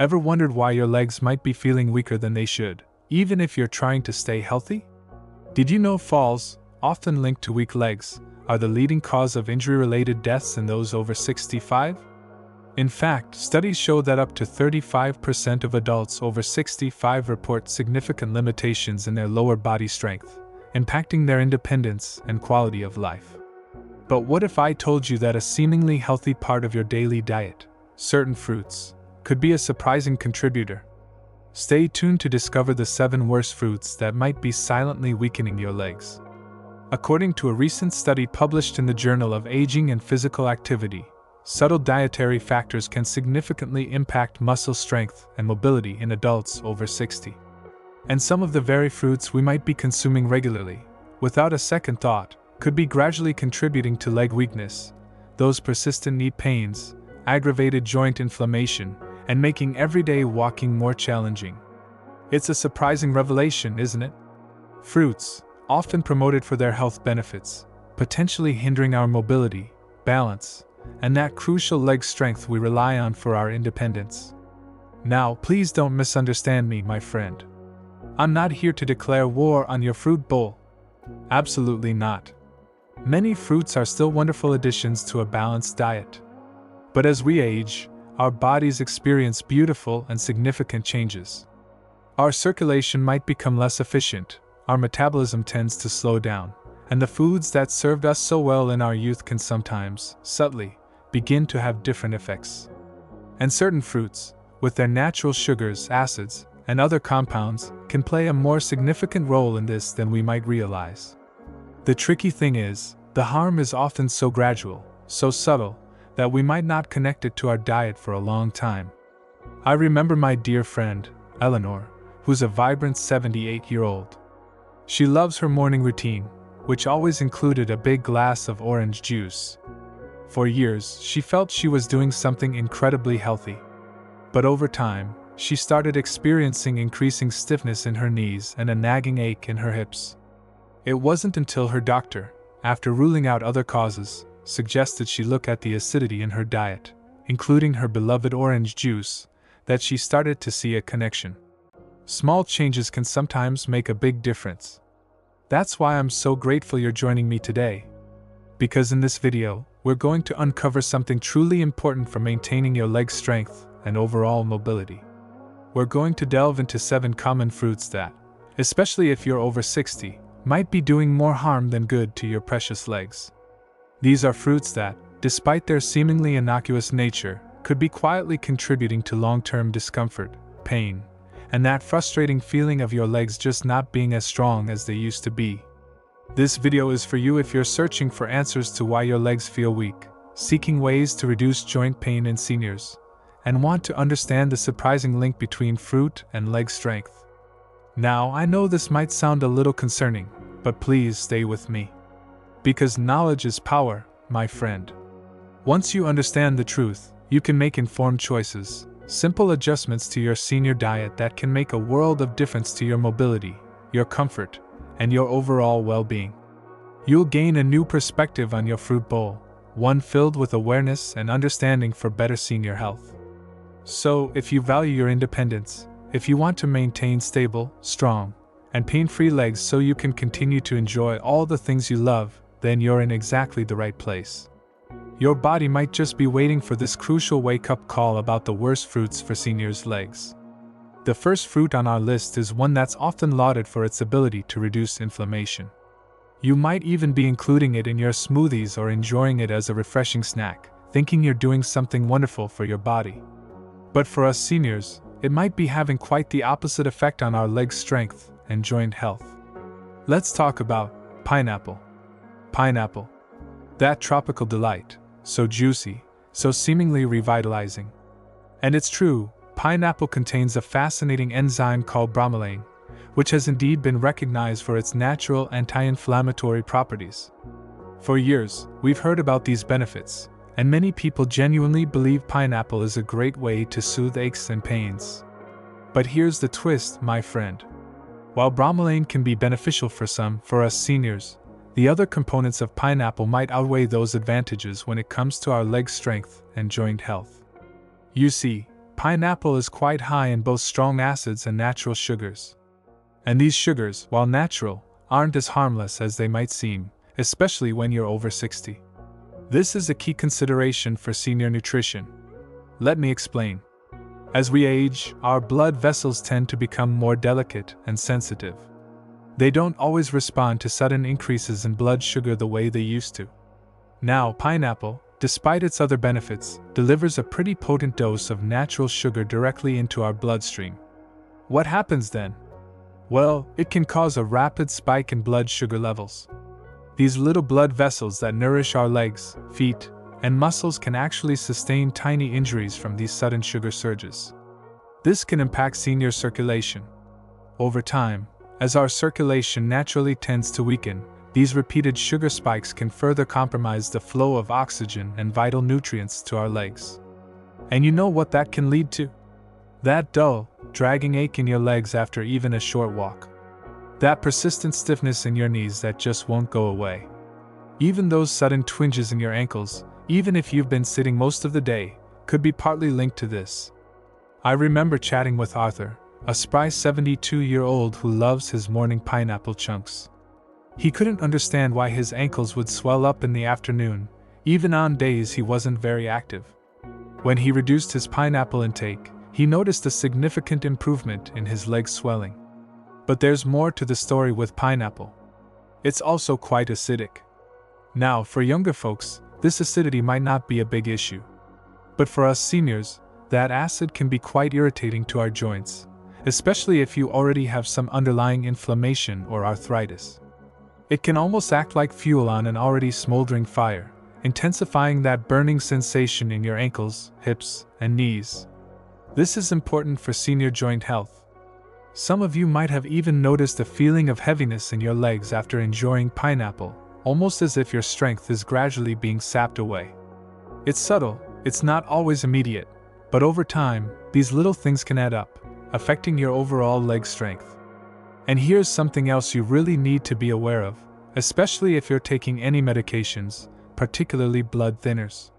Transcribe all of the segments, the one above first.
Ever wondered why your legs might be feeling weaker than they should, even if you're trying to stay healthy? Did you know falls, often linked to weak legs, are the leading cause of injury-related deaths in those over 65? In fact, studies show that up to 35% of adults over 65 report significant limitations in their lower body strength, impacting their independence and quality of life. But what if I told you that a seemingly healthy part of your daily diet, certain fruits, could be a surprising contributor? Stay tuned to discover the 7 worst fruits that might be silently weakening your legs. According to a recent study published in the Journal of Aging and Physical Activity, subtle dietary factors can significantly impact muscle strength and mobility in adults over 60. And some of the very fruits we might be consuming regularly, without a second thought, could be gradually contributing to leg weakness, those persistent knee pains, aggravated joint inflammation, and making everyday walking more challenging. It's a surprising revelation, isn't it? Fruits, often promoted for their health benefits, potentially hindering our mobility, balance, and that crucial leg strength we rely on for our independence. Now, please don't misunderstand me, my friend. I'm not here to declare war on your fruit bowl. Absolutely not. Many fruits are still wonderful additions to a balanced diet. But as we age, our bodies experience beautiful and significant changes. Our circulation might become less efficient, our metabolism tends to slow down, and the foods that served us so well in our youth can sometimes, subtly, begin to have different effects. And certain fruits, with their natural sugars, acids, and other compounds, can play a more significant role in this than we might realize. The tricky thing is, the harm is often so gradual, so subtle, that we might not connect it to our diet for a long time. I remember my dear friend, Eleanor, who's a vibrant 78-year-old. She loves her morning routine, which always included a big glass of orange juice. For years, she felt she was doing something incredibly healthy. But over time, she started experiencing increasing stiffness in her knees and a nagging ache in her hips. It wasn't until her doctor, after ruling out other causes, suggested she look at the acidity in her diet, including her beloved orange juice, that she started to see a connection. Small changes can sometimes make a big difference. That's why I'm so grateful you're joining me today. Because in this video, we're going to uncover something truly important for maintaining your leg strength and overall mobility. We're going to delve into 7 common fruits that, especially if you're over 60, might be doing more harm than good to your precious legs. These are fruits that, despite their seemingly innocuous nature, could be quietly contributing to long-term discomfort, pain, and that frustrating feeling of your legs just not being as strong as they used to be. This video is for you if you're searching for answers to why your legs feel weak, seeking ways to reduce joint pain in seniors, and want to understand the surprising link between fruit and leg strength. Now, I know this might sound a little concerning, but please stay with me. Because knowledge is power, my friend. Once you understand the truth, you can make informed choices, simple adjustments to your senior diet that can make a world of difference to your mobility, your comfort, and your overall well-being. You'll gain a new perspective on your fruit bowl, one filled with awareness and understanding for better senior health. So, if you value your independence, if you want to maintain stable, strong, and pain-free legs so you can continue to enjoy all the things you love, then you're in exactly the right place. Your body might just be waiting for this crucial wake-up call about the worst fruits for seniors' legs. The first fruit on our list is one that's often lauded for its ability to reduce inflammation. You might even be including it in your smoothies or enjoying it as a refreshing snack, thinking you're doing something wonderful for your body. But for us seniors, it might be having quite the opposite effect on our leg strength and joint health. Let's talk about pineapple. Pineapple. That tropical delight, so juicy, so seemingly revitalizing. And it's true, pineapple contains a fascinating enzyme called bromelain, which has indeed been recognized for its natural anti-inflammatory properties. For years, we've heard about these benefits, and many people genuinely believe pineapple is a great way to soothe aches and pains. But here's the twist, my friend. While bromelain can be beneficial for some, for us seniors, the other components of pineapple might outweigh those advantages when it comes to our leg strength and joint health. You see, pineapple is quite high in both strong acids and natural sugars. And these sugars, while natural, aren't as harmless as they might seem, especially when you're over 60. This is a key consideration for senior nutrition. Let me explain. As we age, our blood vessels tend to become more delicate and sensitive. They don't always respond to sudden increases in blood sugar the way they used to. Now, pineapple, despite its other benefits, delivers a pretty potent dose of natural sugar directly into our bloodstream. What happens then? Well, it can cause a rapid spike in blood sugar levels. These little blood vessels that nourish our legs, feet, and muscles can actually sustain tiny injuries from these sudden sugar surges. This can impact senior circulation. Over time, as our circulation naturally tends to weaken, these repeated sugar spikes can further compromise the flow of oxygen and vital nutrients to our legs. And you know what that can lead to? That dull, dragging ache in your legs after even a short walk. That persistent stiffness in your knees that just won't go away. Even those sudden twinges in your ankles, even if you've been sitting most of the day, could be partly linked to this. I remember chatting with Arthur, a spry 72-year-old who loves his morning pineapple chunks. He couldn't understand why his ankles would swell up in the afternoon, even on days he wasn't very active. When he reduced his pineapple intake, he noticed a significant improvement in his leg swelling. But there's more to the story with pineapple. It's also quite acidic. Now, for younger folks, this acidity might not be a big issue. But for us seniors, that acid can be quite irritating to our joints, especially if you already have some underlying inflammation or arthritis. It can almost act like fuel on an already smoldering fire, intensifying that burning sensation in your ankles, hips, and knees. This is important for senior joint health. Some of you might have even noticed a feeling of heaviness in your legs after enjoying pineapple, almost as if your strength is gradually being sapped away. It's subtle, it's not always immediate, but over time, these little things can add up, affecting your overall leg strength. And here's something else you really need to be aware of, especially if you're taking any medications, particularly blood thinners.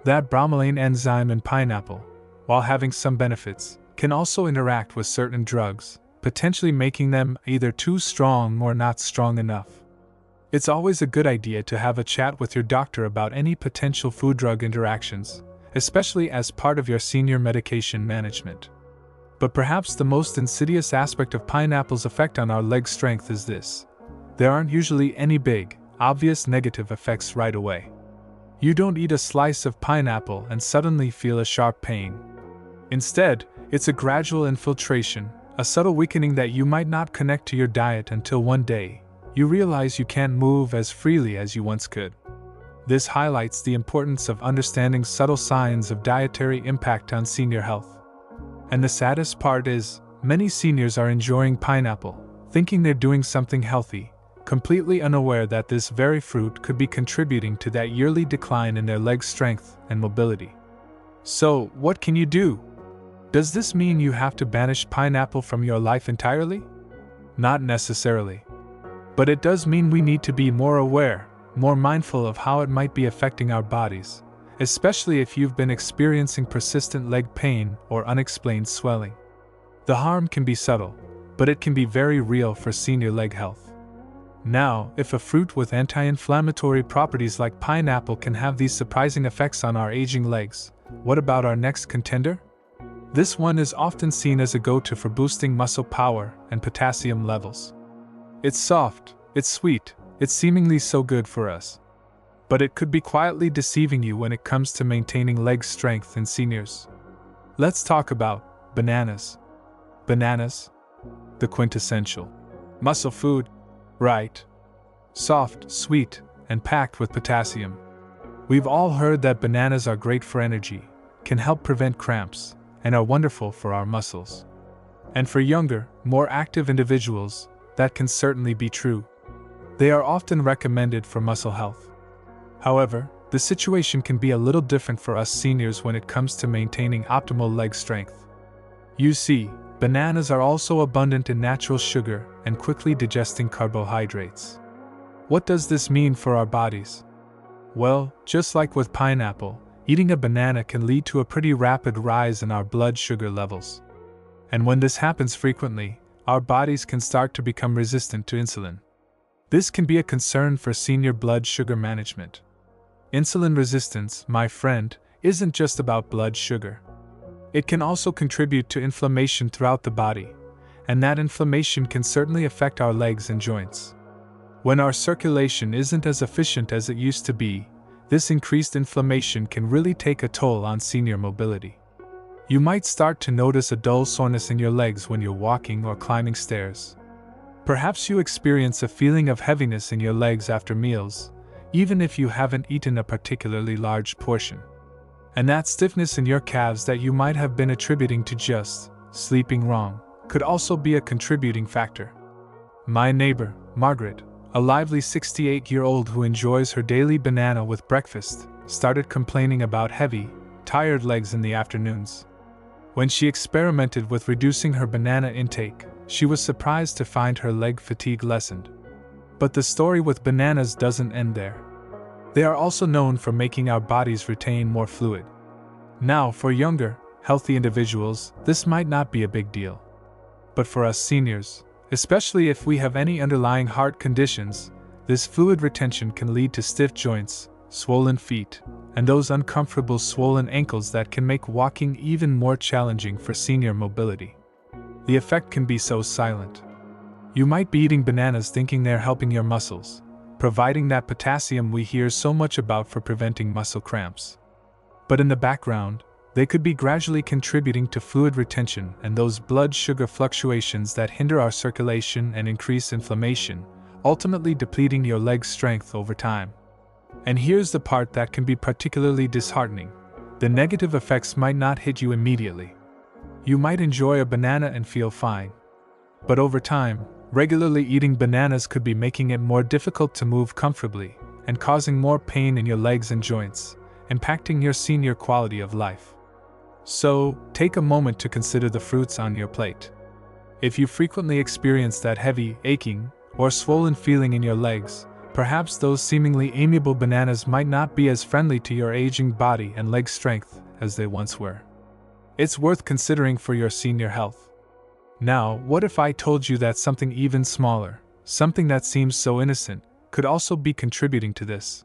That bromelain enzyme in pineapple, while having some benefits, can also interact with certain drugs, potentially making them either too strong or not strong enough. It's always a good idea to have a chat with your doctor about any potential food-drug interactions, especially as part of your senior medication management. But perhaps the most insidious aspect of pineapple's effect on our leg strength is this. There aren't usually any big, obvious negative effects right away. You don't eat a slice of pineapple and suddenly feel a sharp pain. Instead, it's a gradual infiltration, a subtle weakening that you might not connect to your diet until one day you realize you can't move as freely as you once could. This highlights the importance of understanding subtle signs of dietary impact on senior health. And the saddest part is, many seniors are enjoying pineapple, thinking they're doing something healthy, completely unaware that this very fruit could be contributing to that yearly decline in their leg strength and mobility. So, what can you do? Does this mean you have to banish pineapple from your life entirely? Not necessarily. But it does mean we need to be more aware, more mindful of how it might be affecting our bodies, especially if you've been experiencing persistent leg pain or unexplained swelling. The harm can be subtle, but it can be very real for senior leg health. Now, if a fruit with anti-inflammatory properties like pineapple can have these surprising effects on our aging legs, what about our next contender? This one is often seen as a go-to for boosting muscle power and potassium levels. It's soft, it's sweet, it's seemingly so good for us. But it could be quietly deceiving you when it comes to maintaining leg strength in seniors. Let's talk about bananas. Bananas? The quintessential muscle food, right? Soft, sweet, and packed with potassium. We've all heard that bananas are great for energy, can help prevent cramps, and are wonderful for our muscles. And for younger, more active individuals, that can certainly be true. They are often recommended for muscle health. However, the situation can be a little different for us seniors when it comes to maintaining optimal leg strength. You see, bananas are also abundant in natural sugar and quickly digesting carbohydrates. What does this mean for our bodies? Well, just like with pineapple, eating a banana can lead to a pretty rapid rise in our blood sugar levels. And when this happens frequently, our bodies can start to become resistant to insulin. This can be a concern for senior blood sugar management. Insulin resistance, my friend, isn't just about blood sugar. It can also contribute to inflammation throughout the body, and that inflammation can certainly affect our legs and joints. When our circulation isn't as efficient as it used to be, this increased inflammation can really take a toll on senior mobility. You might start to notice a dull soreness in your legs when you're walking or climbing stairs. Perhaps you experience a feeling of heaviness in your legs after meals, even if you haven't eaten a particularly large portion. And that stiffness in your calves that you might have been attributing to just sleeping wrong could also be a contributing factor. My neighbor, Margaret, a lively 68-year-old who enjoys her daily banana with breakfast, started complaining about heavy, tired legs in the afternoons. When she experimented with reducing her banana intake, she was surprised to find her leg fatigue lessened. But the story with bananas doesn't end there. They are also known for making our bodies retain more fluid. Now, for younger, healthy individuals, this might not be a big deal. But for us seniors, especially if we have any underlying heart conditions, this fluid retention can lead to stiff joints, swollen feet, and those uncomfortable swollen ankles that can make walking even more challenging for senior mobility. The effect can be so silent. You might be eating bananas thinking they're helping your muscles, providing that potassium we hear so much about for preventing muscle cramps. But in the background, they could be gradually contributing to fluid retention and those blood sugar fluctuations that hinder our circulation and increase inflammation, ultimately depleting your leg strength over time. And here's the part that can be particularly disheartening. The negative effects might not hit you immediately. You might enjoy a banana and feel fine. But over time, regularly eating bananas could be making it more difficult to move comfortably and causing more pain in your legs and joints, impacting your senior quality of life. So, take a moment to consider the fruits on your plate. If you frequently experience that heavy, aching, or swollen feeling in your legs, perhaps those seemingly amiable bananas might not be as friendly to your aging body and leg strength as they once were. It's worth considering for your senior health. Now, what if I told you that something even smaller, something that seems so innocent, could also be contributing to this?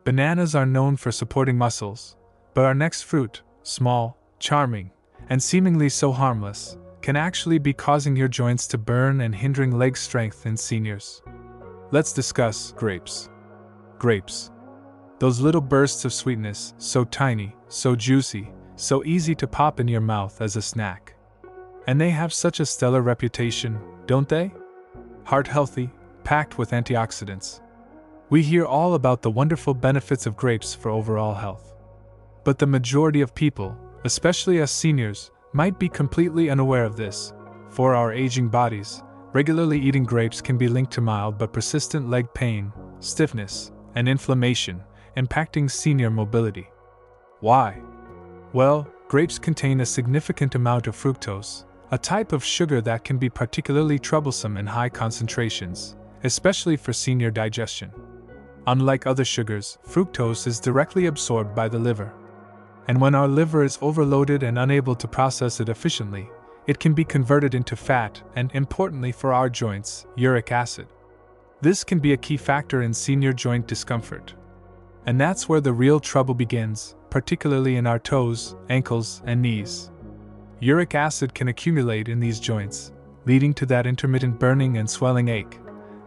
Bananas are known for supporting muscles, but our next fruit, small, charming, and seemingly so harmless, can actually be causing your joints to burn and hindering leg strength in seniors. Let's discuss grapes. Grapes. Those little bursts of sweetness, so tiny, so juicy, so easy to pop in your mouth as a snack. And they have such a stellar reputation, don't they? Heart healthy, packed with antioxidants. We hear all about the wonderful benefits of grapes for overall health. But the majority of people, especially us seniors, might be completely unaware of this. For our aging bodies, regularly eating grapes can be linked to mild but persistent leg pain, stiffness, and inflammation, impacting senior mobility. Why? Well, grapes contain a significant amount of fructose, a type of sugar that can be particularly troublesome in high concentrations, especially for senior digestion. Unlike other sugars, fructose is directly absorbed by the liver. And when our liver is overloaded and unable to process it efficiently, it can be converted into fat and, importantly for our joints, uric acid. This can be a key factor in senior joint discomfort. And that's where the real trouble begins, particularly in our toes, ankles, and knees. Uric acid can accumulate in these joints, leading to that intermittent burning and swelling ache,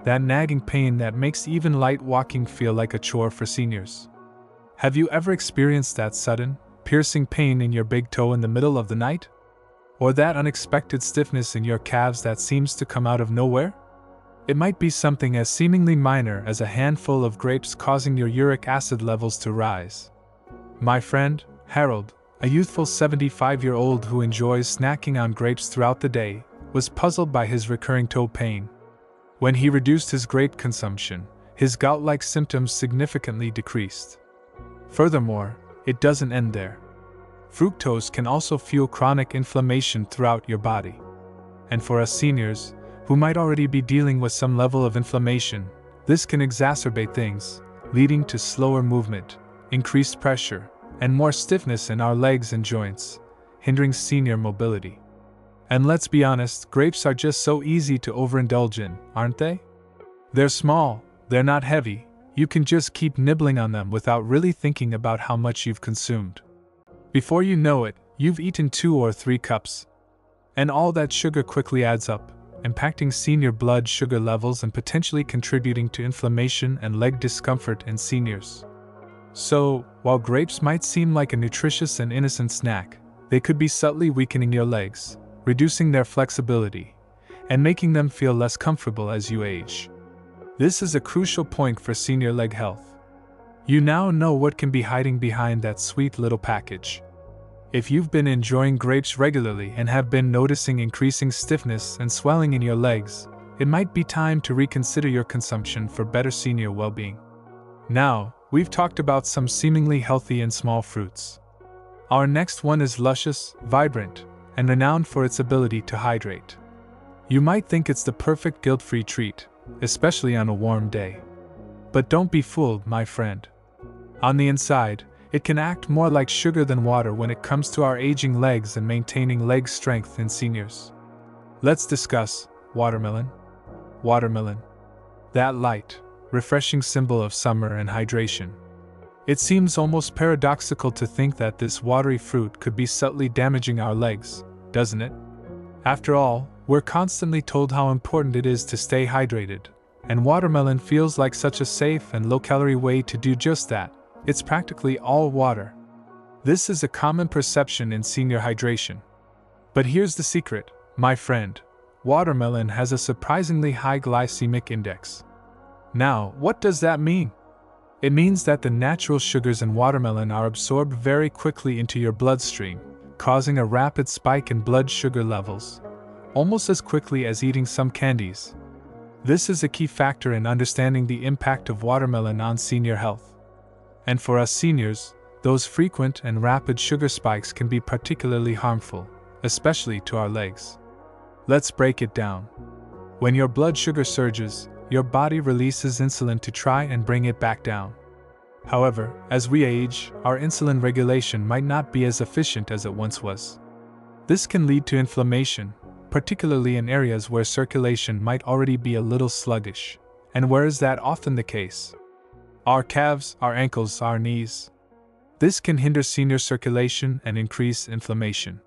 that nagging pain that makes even light walking feel like a chore for seniors. Have you ever experienced that sudden, piercing pain in your big toe in the middle of the night? Or that unexpected stiffness in your calves that seems to come out of nowhere? It might be something as seemingly minor as a handful of grapes causing your uric acid levels to rise. My friend, Harold, a youthful 75-year-old who enjoys snacking on grapes throughout the day, was puzzled by his recurring toe pain. When he reduced his grape consumption, his gout-like symptoms significantly decreased. Furthermore, it doesn't end there. Fructose can also fuel chronic inflammation throughout your body. And for us seniors, who might already be dealing with some level of inflammation, this can exacerbate things, leading to slower movement, increased pressure, and more stiffness in our legs and joints, hindering senior mobility. And let's be honest, grapes are just so easy to overindulge in, aren't they? They're small, they're not heavy, you can just keep nibbling on them without really thinking about how much you've consumed. Before you know it, you've eaten 2 or 3 cups. And all that sugar quickly adds up, impacting senior blood sugar levels and potentially contributing to inflammation and leg discomfort in seniors. So, while grapes might seem like a nutritious and innocent snack, they could be subtly weakening your legs, reducing their flexibility, and making them feel less comfortable as you age. This is a crucial point for senior leg health. You now know what can be hiding behind that sweet little package. If you've been enjoying grapes regularly and have been noticing increasing stiffness and swelling in your legs, it might be time to reconsider your consumption for better senior well-being. Now, we've talked about some seemingly healthy and small fruits. Our next one is luscious, vibrant, and renowned for its ability to hydrate. You might think it's the perfect guilt-free treat, especially on a warm day. But don't be fooled, my friend. On the inside, it can act more like sugar than water when it comes to our aging legs and maintaining leg strength in seniors. Let's discuss watermelon. Watermelon. That light, refreshing symbol of summer and hydration. It seems almost paradoxical to think that this watery fruit could be subtly damaging our legs, doesn't it? After all, we're constantly told how important it is to stay hydrated, and watermelon feels like such a safe and low-calorie way to do just that. It's practically all water. This is a common perception in senior hydration. But here's the secret, my friend. Watermelon has a surprisingly high glycemic index. Now, what does that mean? It means that the natural sugars in watermelon are absorbed very quickly into your bloodstream, causing a rapid spike in blood sugar levels, almost as quickly as eating some candies. This is a key factor in understanding the impact of watermelon on senior health. And for us seniors, those frequent and rapid sugar spikes can be particularly harmful, especially to our legs. Let's break it down. When your blood sugar surges, your body releases insulin to try and bring it back down. However, as we age, our insulin regulation might not be as efficient as it once was. This can lead to inflammation, particularly in areas where circulation might already be a little sluggish. And where is that often the case? Our calves, our ankles, our knees. This can hinder senior circulation and increase inflammation.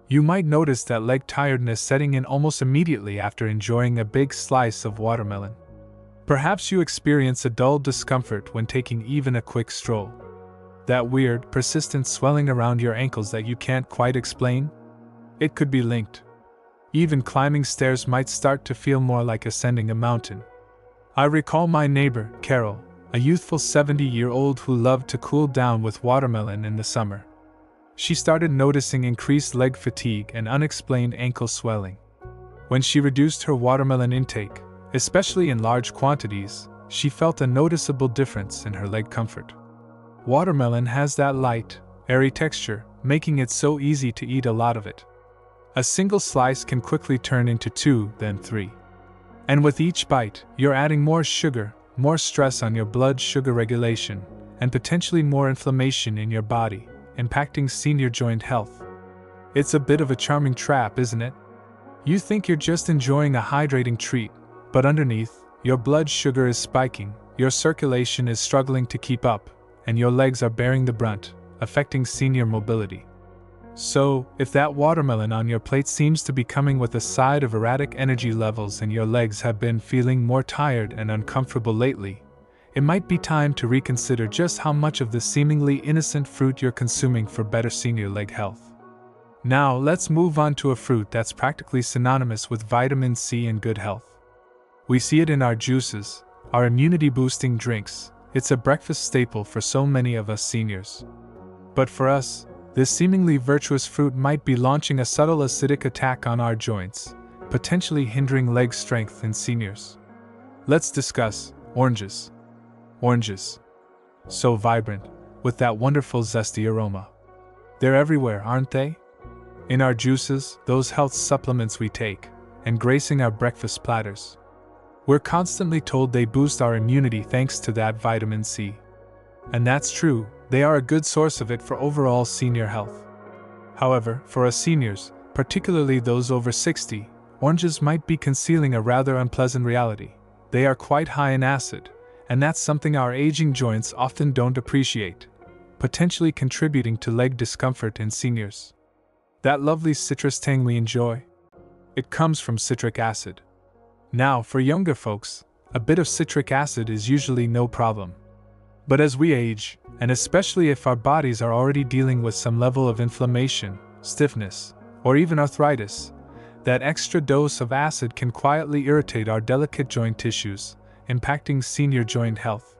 You might notice that leg tiredness setting in almost immediately after enjoying a big slice of watermelon. Perhaps you experience a dull discomfort when taking even a quick stroll. That weird, persistent swelling around your ankles that you can't quite explain? It could be linked. Even climbing stairs might start to feel more like ascending a mountain. I recall my neighbor, Carol, a youthful 70-year-old who loved to cool down with watermelon in the summer. She started noticing increased leg fatigue and unexplained ankle swelling. When she reduced her watermelon intake, especially in large quantities, she felt a noticeable difference in her leg comfort. Watermelon has that light, airy texture, making it so easy to eat a lot of it. A single slice can quickly turn into 2, then 3. And with each bite, you're adding more sugar, more stress on your blood sugar regulation, and potentially more inflammation in your body, impacting senior joint health. It's a bit of a charming trap, isn't it? You think you're just enjoying a hydrating treat, but underneath, your blood sugar is spiking, your circulation is struggling to keep up, and your legs are bearing the brunt, affecting senior mobility. So, if that watermelon on your plate seems to be coming with a side of erratic energy levels and your legs have been feeling more tired and uncomfortable lately, it might be time to reconsider just how much of this seemingly innocent fruit you're consuming for better senior leg health. Now, let's move on to a fruit that's practically synonymous with vitamin C and good health. We see it in our juices, our immunity-boosting drinks. It's a breakfast staple for so many of us seniors. But for us, this seemingly virtuous fruit might be launching a subtle acidic attack on our joints, potentially hindering leg strength in seniors. Let's discuss oranges. Oranges. So vibrant, with that wonderful zesty aroma. They're everywhere, aren't they? In our juices, those health supplements we take, and gracing our breakfast platters. We're constantly told they boost our immunity thanks to that vitamin C. And that's true, they are a good source of it for overall senior health. However, for us seniors, particularly those over 60, oranges might be concealing a rather unpleasant reality. They are quite high in acid, and that's something our aging joints often don't appreciate, potentially contributing to leg discomfort in seniors. That lovely citrus tang we enjoy? It comes from citric acid. Now, for younger folks, a bit of citric acid is usually no problem. But as we age, and especially if our bodies are already dealing with some level of inflammation, stiffness, or even arthritis, that extra dose of acid can quietly irritate our delicate joint tissues, impacting senior joint health.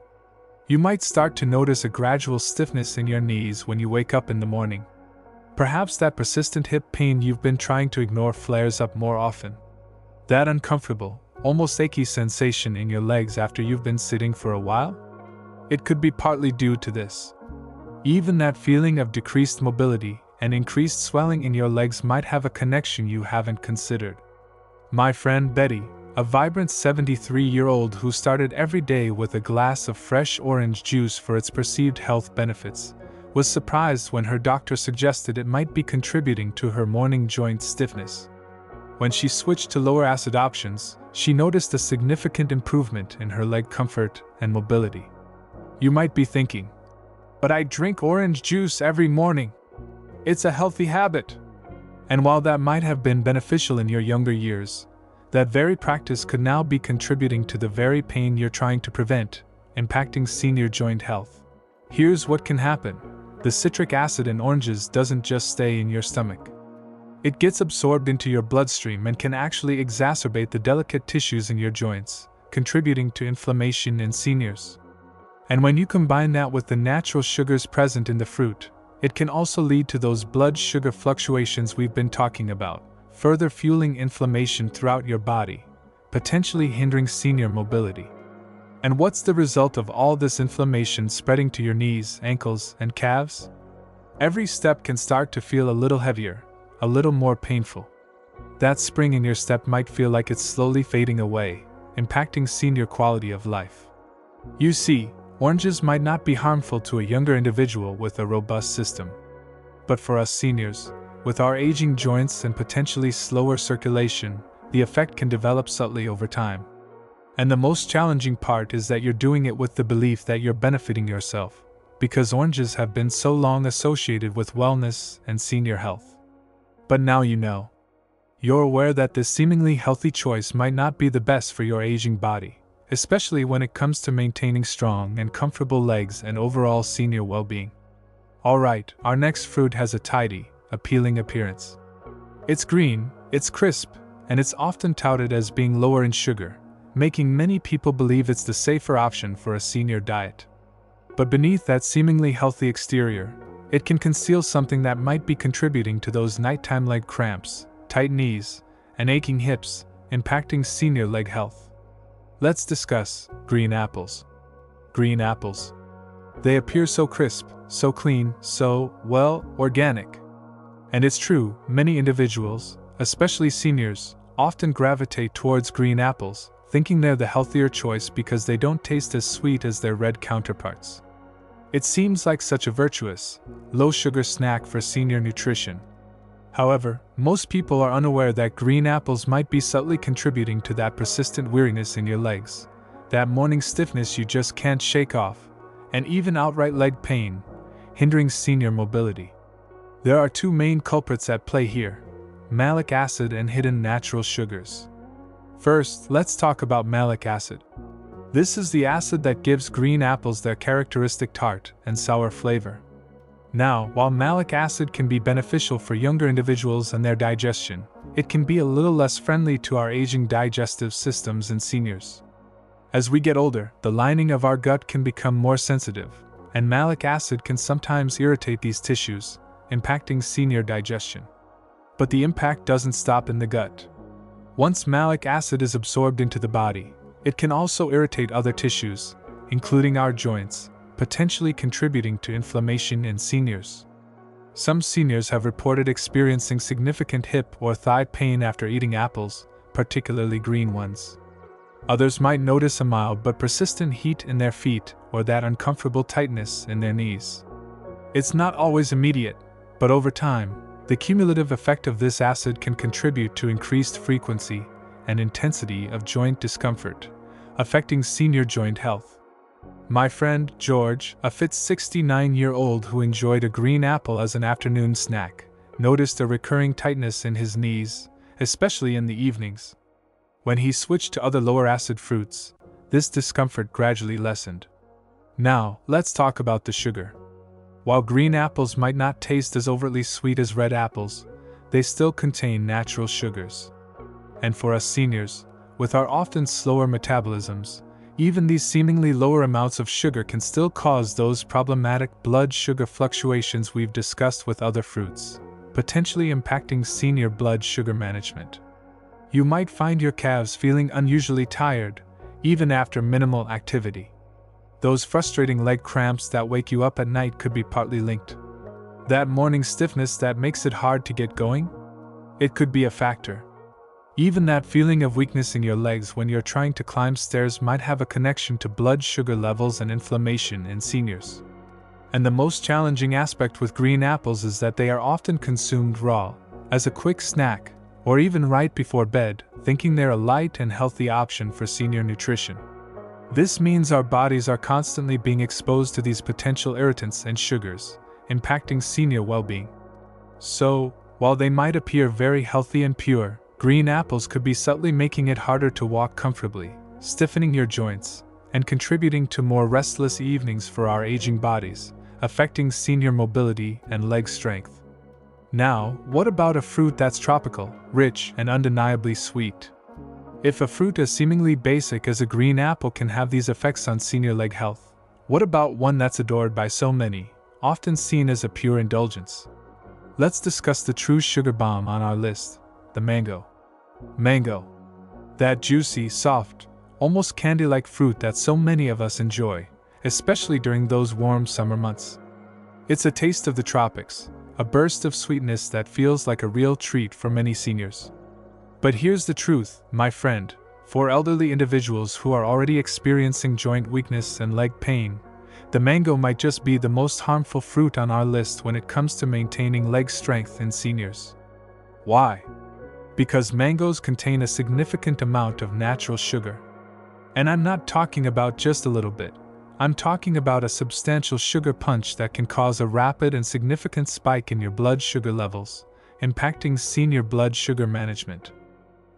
You might start to notice a gradual stiffness in your knees when you wake up in the morning. Perhaps that persistent hip pain you've been trying to ignore flares up more often. That uncomfortable, almost achy sensation in your legs after you've been sitting for a while? It could be partly due to this. Even that feeling of decreased mobility and increased swelling in your legs might have a connection you haven't considered. My friend Betty, a vibrant 73-year-old who started every day with a glass of fresh orange juice for its perceived health benefits, was surprised when her doctor suggested it might be contributing to her morning joint stiffness. When she switched to lower acid options, she noticed a significant improvement in her leg comfort and mobility. You might be thinking, but I drink orange juice every morning. It's a healthy habit. And while that might have been beneficial in your younger years, that very practice could now be contributing to the very pain you're trying to prevent, impacting senior joint health. Here's what can happen. The citric acid in oranges doesn't just stay in your stomach. It gets absorbed into your bloodstream and can actually exacerbate the delicate tissues in your joints, contributing to inflammation in seniors. And when you combine that with the natural sugars present in the fruit, it can also lead to those blood sugar fluctuations we've been talking about, further fueling inflammation throughout your body, potentially hindering senior mobility. And what's the result of all this inflammation spreading to your knees, ankles, and calves? Every step can start to feel a little heavier, a little more painful. That spring in your step might feel like it's slowly fading away, impacting senior quality of life. You see, oranges might not be harmful to a younger individual with a robust system. But for us seniors, with our aging joints and potentially slower circulation, the effect can develop subtly over time. And the most challenging part is that you're doing it with the belief that you're benefiting yourself, because oranges have been so long associated with wellness and senior health. But now you know. You're aware that this seemingly healthy choice might not be the best for your aging body, especially when it comes to maintaining strong and comfortable legs and overall senior well-being. Alright, our next fruit has a tidy, appealing appearance. It's green, it's crisp, and it's often touted as being lower in sugar, making many people believe it's the safer option for a senior diet. But beneath that seemingly healthy exterior, it can conceal something that might be contributing to those nighttime leg cramps, tight knees, and aching hips, impacting senior leg health. Let's discuss green apples. Green apples. They appear so crisp, so clean, so, well, organic. And it's true, many individuals, especially seniors, often gravitate towards green apples, thinking they're the healthier choice because they don't taste as sweet as their red counterparts. It seems like such a virtuous, low-sugar snack for senior nutrition. However, most people are unaware that green apples might be subtly contributing to that persistent weariness in your legs, that morning stiffness you just can't shake off, and even outright leg pain, hindering senior mobility. There are two main culprits at play here: malic acid and hidden natural sugars. First, let's talk about malic acid. This is the acid that gives green apples their characteristic tart and sour flavor. Now, while malic acid can be beneficial for younger individuals and their digestion, it can be a little less friendly to our aging digestive systems in seniors. As we get older, the lining of our gut can become more sensitive, and malic acid can sometimes irritate these tissues, impacting senior digestion. But the impact doesn't stop in the gut. Once malic acid is absorbed into the body, it can also irritate other tissues, including our joints, potentially contributing to inflammation in seniors. Some seniors have reported experiencing significant hip or thigh pain after eating apples, particularly green ones. Others might notice a mild but persistent heat in their feet or that uncomfortable tightness in their knees. It's not always immediate, but over time, the cumulative effect of this acid can contribute to increased frequency and intensity of joint discomfort, affecting senior joint health. My friend George, a fit 69-year-old who enjoyed a green apple as an afternoon snack, noticed a recurring tightness in his knees, especially in the evenings. When he switched to other lower acid fruits, this discomfort gradually lessened. Now, let's talk about the sugar. While green apples might not taste as overtly sweet as red apples, they still contain natural sugars. And for us seniors, with our often slower metabolisms, even these seemingly lower amounts of sugar can still cause those problematic blood sugar fluctuations we've discussed with other fruits, potentially impacting senior blood sugar management. You might find your calves feeling unusually tired, even after minimal activity. Those frustrating leg cramps that wake you up at night could be partly linked. That morning stiffness that makes it hard to get going? It could be a factor. Even that feeling of weakness in your legs when you're trying to climb stairs might have a connection to blood sugar levels and inflammation in seniors. And the most challenging aspect with green apples is that they are often consumed raw, as a quick snack, or even right before bed, thinking they're a light and healthy option for senior nutrition. This means our bodies are constantly being exposed to these potential irritants and sugars, impacting senior well-being. So, while they might appear very healthy and pure, green apples could be subtly making it harder to walk comfortably, stiffening your joints, and contributing to more restless evenings for our aging bodies, affecting senior mobility and leg strength. Now, what about a fruit that's tropical, rich, and undeniably sweet? If a fruit as seemingly basic as a green apple can have these effects on senior leg health, what about one that's adored by so many, often seen as a pure indulgence? Let's discuss the true sugar bomb on our list, the mango. Mango. That juicy, soft, almost candy-like fruit that so many of us enjoy, especially during those warm summer months. It's a taste of the tropics, a burst of sweetness that feels like a real treat for many seniors. But here's the truth, my friend, for elderly individuals who are already experiencing joint weakness and leg pain, the mango might just be the most harmful fruit on our list when it comes to maintaining leg strength in seniors. Why? Because mangoes contain a significant amount of natural sugar. And I'm not talking about just a little bit. I'm talking about a substantial sugar punch that can cause a rapid and significant spike in your blood sugar levels, impacting senior blood sugar management.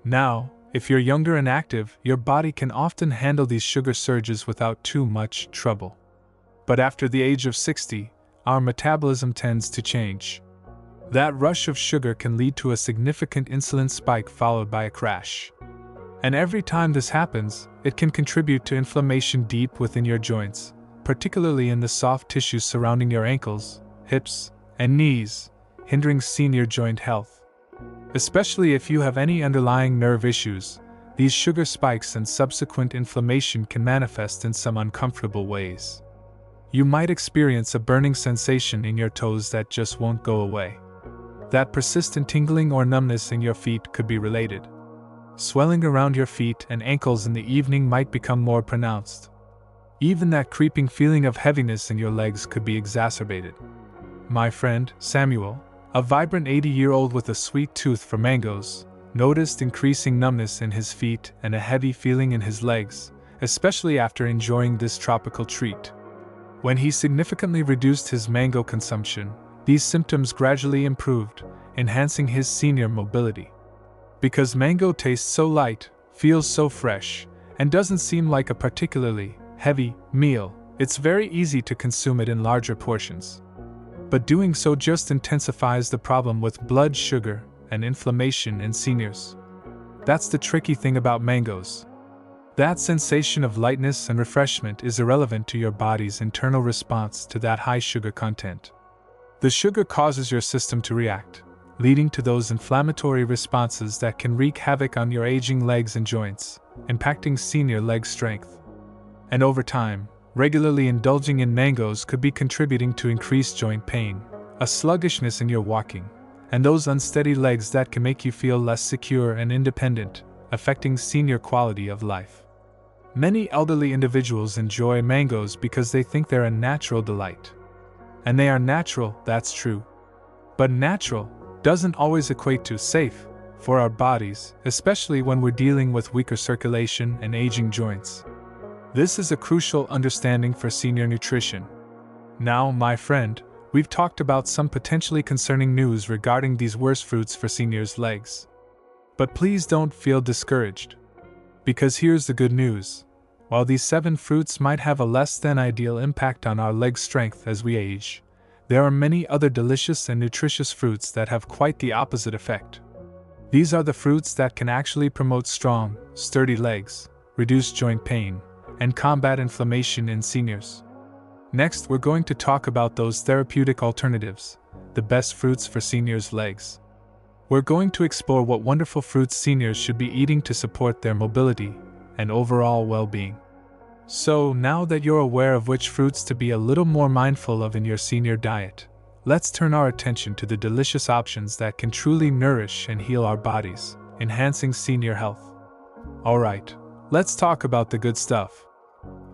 Now, if you're younger and active, your body can often handle these sugar surges without too much trouble. But after the age of 60, our metabolism tends to change. That rush of sugar can lead to a significant insulin spike followed by a crash. And every time this happens, it can contribute to inflammation deep within your joints, particularly in the soft tissues surrounding your ankles, hips, and knees, hindering senior joint health. Especially if you have any underlying nerve issues, these sugar spikes and subsequent inflammation can manifest in some uncomfortable ways. You might experience a burning sensation in your toes that just won't go away. That persistent tingling or numbness in your feet could be related. Swelling around your feet and ankles in the evening might become more pronounced. Even that creeping feeling of heaviness in your legs could be exacerbated. My friend, Samuel, a vibrant 80-year-old with a sweet tooth for mangoes, noticed increasing numbness in his feet and a heavy feeling in his legs, especially after enjoying this tropical treat. When he significantly reduced his mango consumption, these symptoms gradually improved, enhancing his senior mobility. Because mango tastes so light, feels so fresh, and doesn't seem like a particularly heavy meal, it's very easy to consume it in larger portions. But doing so just intensifies the problem with blood sugar and inflammation in seniors. That's the tricky thing about mangoes. That sensation of lightness and refreshment is irrelevant to your body's internal response to that high sugar content. The sugar causes your system to react, leading to those inflammatory responses that can wreak havoc on your aging legs and joints, impacting senior leg strength. And over time, regularly indulging in mangoes could be contributing to increased joint pain, a sluggishness in your walking, and those unsteady legs that can make you feel less secure and independent, affecting senior quality of life. Many elderly individuals enjoy mangoes because they think they're a natural delight. And they are natural, that's true. But natural doesn't always equate to safe for our bodies, especially when we're dealing with weaker circulation and aging joints. This is a crucial understanding for senior nutrition. Now, my friend, we've talked about some potentially concerning news regarding these worst fruits for seniors' legs. But please don't feel discouraged. Because here's the good news. While these 7 fruits might have a less than ideal impact on our leg strength as we age, there are many other delicious and nutritious fruits that have quite the opposite effect. These are the fruits that can actually promote strong, sturdy legs, reduce joint pain, and combat inflammation in seniors. Next, we're going to talk about those therapeutic alternatives, the best fruits for seniors' legs. We're going to explore what wonderful fruits seniors should be eating to support their mobility and overall well-being. So, now that you're aware of which fruits to be a little more mindful of in your senior diet, let's turn our attention to the delicious options that can truly nourish and heal our bodies, enhancing senior health. Alright, let's talk about the good stuff.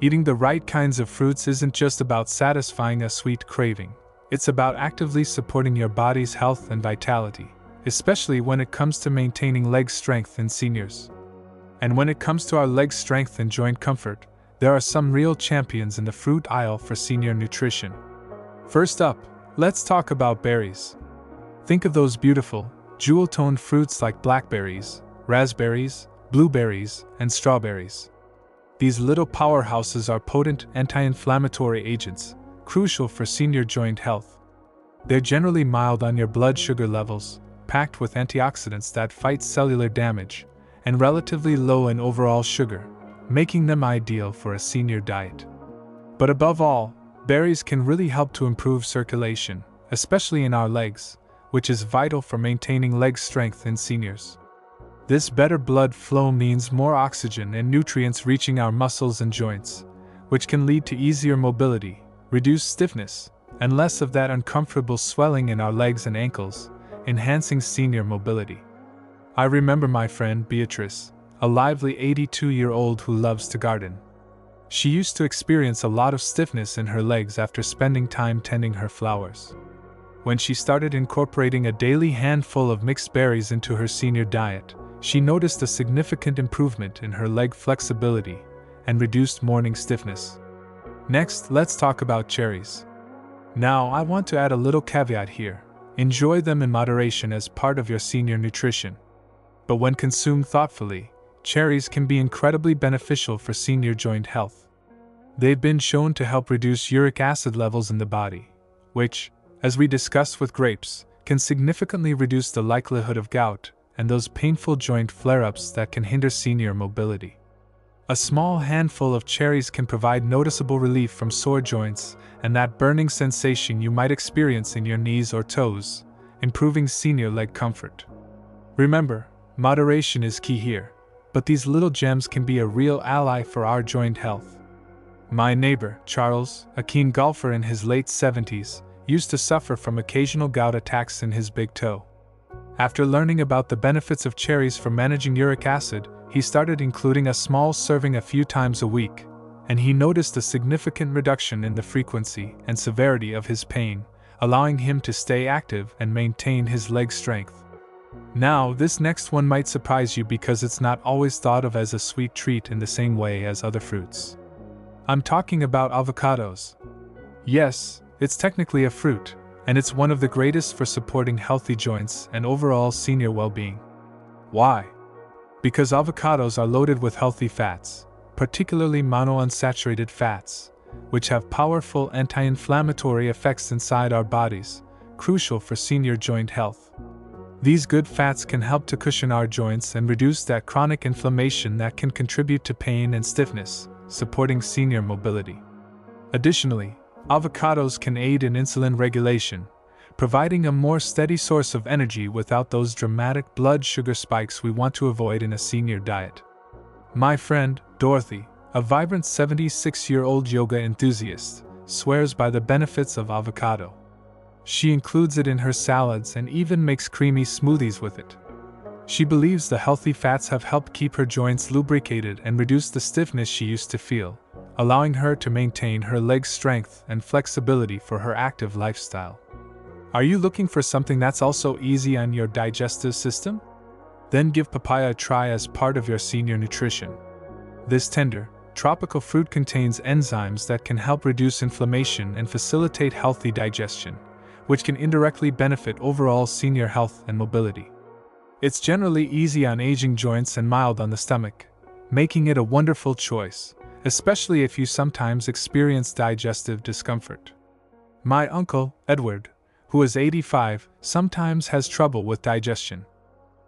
Eating the right kinds of fruits isn't just about satisfying a sweet craving, it's about actively supporting your body's health and vitality, especially when it comes to maintaining leg strength in seniors. And when it comes to our leg strength and joint comfort, there are some real champions in the fruit aisle for senior nutrition. First up, let's talk about berries. Think of those beautiful, jewel-toned fruits like blackberries, raspberries, blueberries, and strawberries. These little powerhouses are potent anti-inflammatory agents, crucial for senior joint health. They're generally mild on your blood sugar levels, packed with antioxidants that fight cellular damage, and relatively low in overall sugar, making them ideal for a senior diet. But above all, berries can really help to improve circulation, especially in our legs, which is vital for maintaining leg strength in seniors. This better blood flow means more oxygen and nutrients reaching our muscles and joints, which can lead to easier mobility, reduced stiffness, and less of that uncomfortable swelling in our legs and ankles, enhancing senior mobility. I remember my friend Beatrice, a lively 82-year-old who loves to garden. She used to experience a lot of stiffness in her legs after spending time tending her flowers. When she started incorporating a daily handful of mixed berries into her senior diet, she noticed a significant improvement in her leg flexibility and reduced morning stiffness. Next, let's talk about cherries. Now, I want to add a little caveat here. Enjoy them in moderation as part of your senior nutrition. But when consumed thoughtfully, cherries can be incredibly beneficial for senior joint health. They've been shown to help reduce uric acid levels in the body, which, as we discussed with grapes, can significantly reduce the likelihood of gout and those painful joint flare-ups that can hinder senior mobility. A small handful of cherries can provide noticeable relief from sore joints and that burning sensation you might experience in your knees or toes, improving senior leg comfort. Remember, moderation is key here, but these little gems can be a real ally for our joint health. My neighbor, Charles, a keen golfer in his late 70s, used to suffer from occasional gout attacks in his big toe. After learning about the benefits of cherries for managing uric acid, he started including a small serving a few times a week, and he noticed a significant reduction in the frequency and severity of his pain, allowing him to stay active and maintain his leg strength. Now, this next one might surprise you because it's not always thought of as a sweet treat in the same way as other fruits. I'm talking about avocados. Yes, it's technically a fruit, and it's one of the greatest for supporting healthy joints and overall senior well-being. Why? Because avocados are loaded with healthy fats, particularly monounsaturated fats, which have powerful anti-inflammatory effects inside our bodies, crucial for senior joint health. These good fats can help to cushion our joints and reduce that chronic inflammation that can contribute to pain and stiffness, supporting senior mobility. Additionally, avocados can aid in insulin regulation, providing a more steady source of energy without those dramatic blood sugar spikes we want to avoid in a senior diet. My friend, Dorothy, a vibrant 76-year-old yoga enthusiast, swears by the benefits of avocado. She includes it in her salads and even makes creamy smoothies with it. She believes the healthy fats have helped keep her joints lubricated and reduce the stiffness she used to feel, allowing her to maintain her leg strength and flexibility for her active lifestyle. Are you looking for something that's also easy on your digestive system? Then give papaya a try as part of your senior nutrition. This tender, tropical fruit contains enzymes that can help reduce inflammation and facilitate healthy digestion, which can indirectly benefit overall senior health and mobility. It's generally easy on aging joints and mild on the stomach, making it a wonderful choice, especially if you sometimes experience digestive discomfort. My uncle, Edward, who is 85, sometimes has trouble with digestion.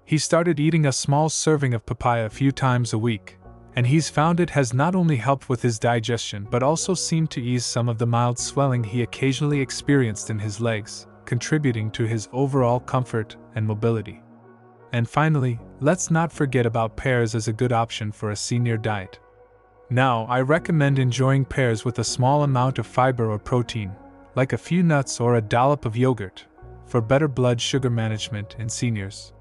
He started eating a small serving of papaya a few times a week, and he's found it has not only helped with his digestion but also seemed to ease some of the mild swelling he occasionally experienced in his legs, contributing to his overall comfort and mobility. And finally, let's not forget about pears as a good option for a senior diet. Now, I recommend enjoying pears with a small amount of fiber or protein, like a few nuts or a dollop of yogurt, for better blood sugar management in seniors.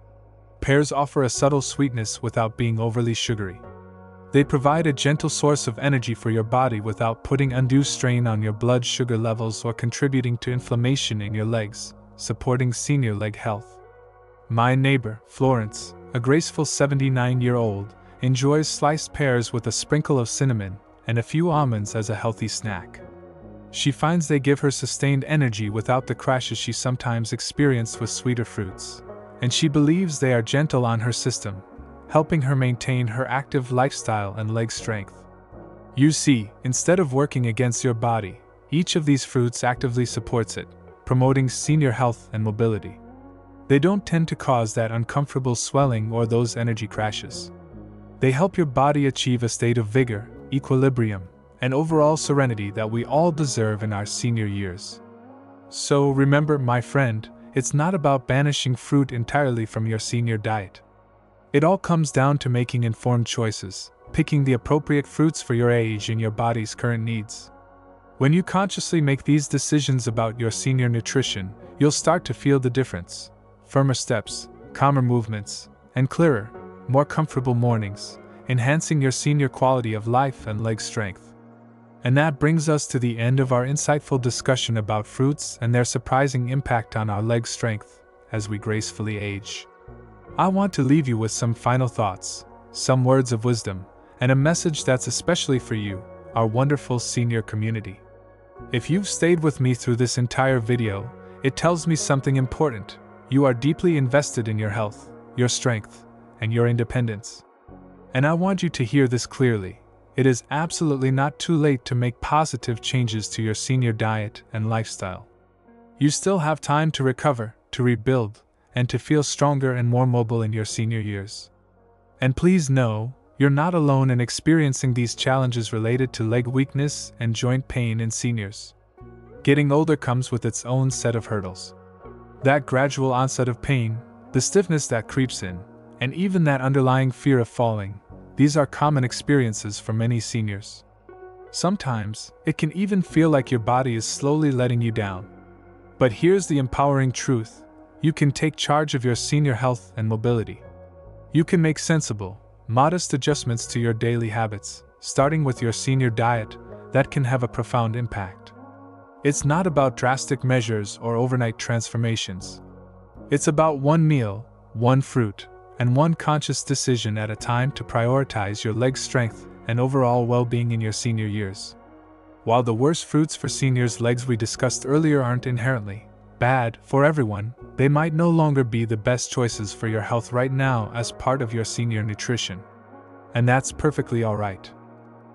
Pears offer a subtle sweetness without being overly sugary. They provide a gentle source of energy for your body without putting undue strain on your blood sugar levels or contributing to inflammation in your legs, supporting senior leg health. My neighbor, Florence, a graceful 79-year-old, enjoys sliced pears with a sprinkle of cinnamon and a few almonds as a healthy snack. She finds they give her sustained energy without the crashes she sometimes experienced with sweeter fruits, and she believes they are gentle on her system, helping her maintain her active lifestyle and leg strength. You see, instead of working against your body, each of these fruits actively supports it, promoting senior health and mobility. They don't tend to cause that uncomfortable swelling or those energy crashes. They help your body achieve a state of vigor, equilibrium, and overall serenity that we all deserve in our senior years. So remember, my friend, it's not about banishing fruit entirely from your senior diet. It all comes down to making informed choices, picking the appropriate fruits for your age and your body's current needs. When you consciously make these decisions about your senior nutrition, you'll start to feel the difference. Firmer steps, calmer movements, and clearer, more comfortable mornings, enhancing your senior quality of life and leg strength. And that brings us to the end of our insightful discussion about fruits and their surprising impact on our leg strength as we gracefully age. I want to leave you with some final thoughts, some words of wisdom, and a message that's especially for you, our wonderful senior community. If you've stayed with me through this entire video, it tells me something important. You are deeply invested in your health, your strength, and your independence. And I want you to hear this clearly. It is absolutely not too late to make positive changes to your senior diet and lifestyle. You still have time to recover, to rebuild, and to feel stronger and more mobile in your senior years. And please know, you're not alone in experiencing these challenges related to leg weakness and joint pain in seniors. Getting older comes with its own set of hurdles. That gradual onset of pain, the stiffness that creeps in, and even that underlying fear of falling, these are common experiences for many seniors. Sometimes, it can even feel like your body is slowly letting you down. But here's the empowering truth: you can take charge of your senior health and mobility. You can make sensible, modest adjustments to your daily habits, starting with your senior diet, that can have a profound impact. It's not about drastic measures or overnight transformations. It's about one meal, one fruit, and one conscious decision at a time to prioritize your leg strength and overall well-being in your senior years. While the worst fruits for seniors' legs we discussed earlier aren't inherently bad for everyone, they might no longer be the best choices for your health right now as part of your senior nutrition. And that's perfectly alright.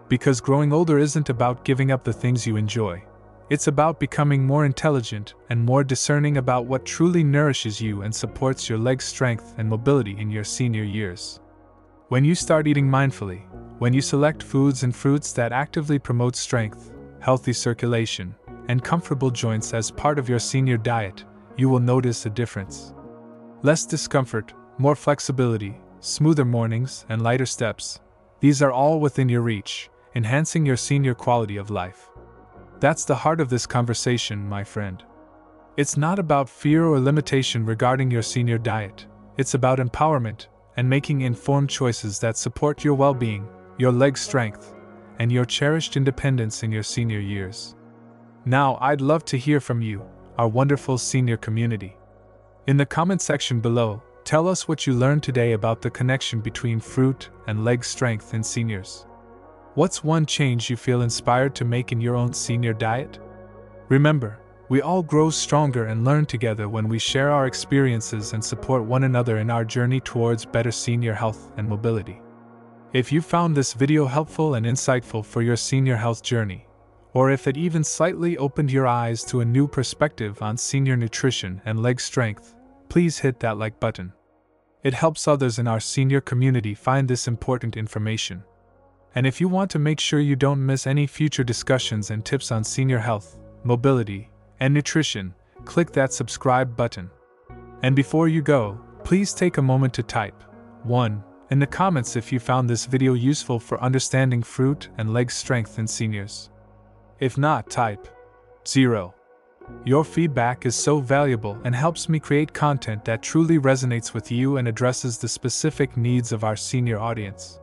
Because growing older isn't about giving up the things you enjoy. It's about becoming more intelligent and more discerning about what truly nourishes you and supports your leg strength and mobility in your senior years. When you start eating mindfully, when you select foods and fruits that actively promote strength, healthy circulation, and comfortable joints as part of your senior diet, you will notice a difference. Less discomfort, more flexibility, smoother mornings, and lighter steps. These are all within your reach, enhancing your senior quality of life. That's the heart of this conversation, my friend. It's not about fear or limitation regarding your senior diet. It's about empowerment, and making informed choices that support your well-being, your leg strength, and your cherished independence in your senior years. Now, I'd love to hear from you, our wonderful senior community. In the comment section below, tell us what you learned today about the connection between fruit and leg strength in seniors. What's one change you feel inspired to make in your own senior diet? Remember, we all grow stronger and learn together when we share our experiences and support one another in our journey towards better senior health and mobility. If you found this video helpful and insightful for your senior health journey, or if it even slightly opened your eyes to a new perspective on senior nutrition and leg strength, please hit that like button. It helps others in our senior community find this important information. And if you want to make sure you don't miss any future discussions and tips on senior health, mobility, and nutrition, click that subscribe button. And before you go, please take a moment to type 1 in the comments if you found this video useful for understanding fruit and leg strength in seniors. If not, type 0. Your feedback is so valuable and helps me create content that truly resonates with you and addresses the specific needs of our senior audience.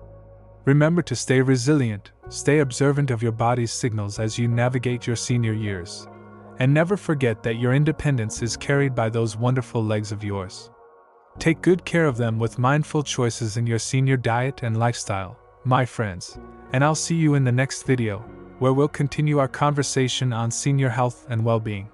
Remember to stay resilient, stay observant of your body's signals as you navigate your senior years. And never forget that your independence is carried by those wonderful legs of yours. Take good care of them with mindful choices in your senior diet and lifestyle, my friends, and I'll see you in the next video, where we'll continue our conversation on senior health and well-being.